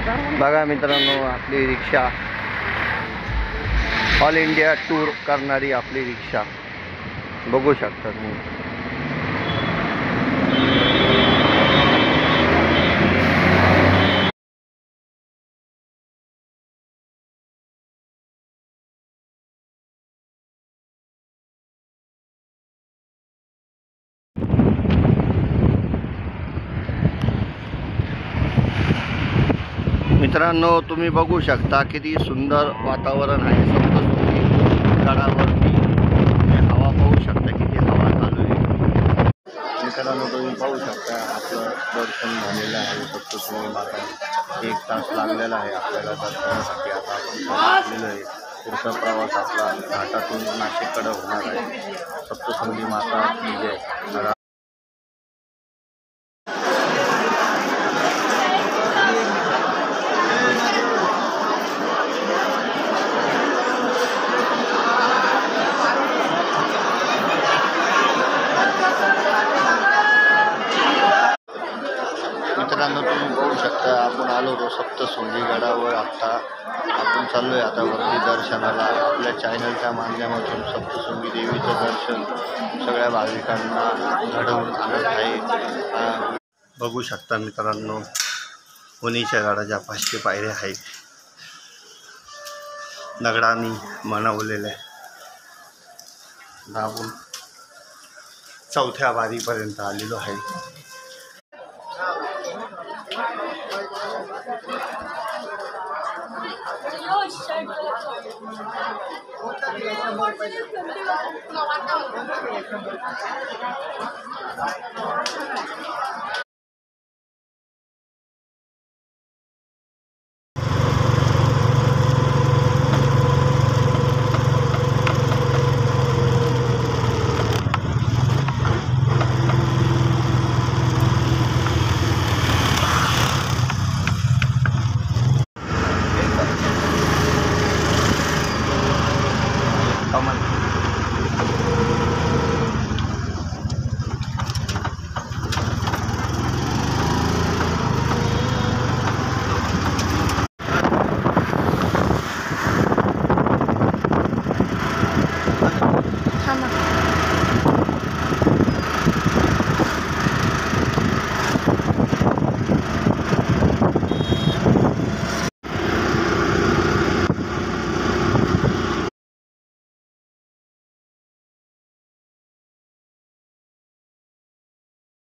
बघा मित्रांनो, आपली रिक्षा ऑल इंडिया टूर करणारी आपली रिक्षा बघू शकता तुम्ही। मित्रांनो, तुम्ही बघू शकता किती सुंदर वातावरण आहे। सप्तशृंगी गडावरती हवा पाहू शकता, किती हवा चालू आहे। मित्रांनो, तुम्ही पाहू शकता आपलं दर्शन झालेलं आहे। सप्तशृंगी माता 1 तास लागलेला आहे आपल्याला दर्शनासाठी। आता आपण पोहोचलेलो आहे। पुढचा प्रवास आपला घाटातून नाशिककडे होणार आहे। सप्तशृंगी माता की जय। मित्रांनो, तुम्ही बघू शकता आपण आलो होतो सप्तशृंगी गडावर। आता आपण चाललोय आता वरती दर्शनाला। आपल्या चॅनलच्या माध्यमातून सप्तशृंगी देवीचं दर्शन सगळ्या भाविकांना घडवून आणत आहे। बघू शकता मित्रांनो, वणीच्या गडाच्या 500 पायऱ्या आहेत, दगडांनी बनवलेल्या आहे। आपण 4थ्या बारीपर्यंत आलेलो आहे।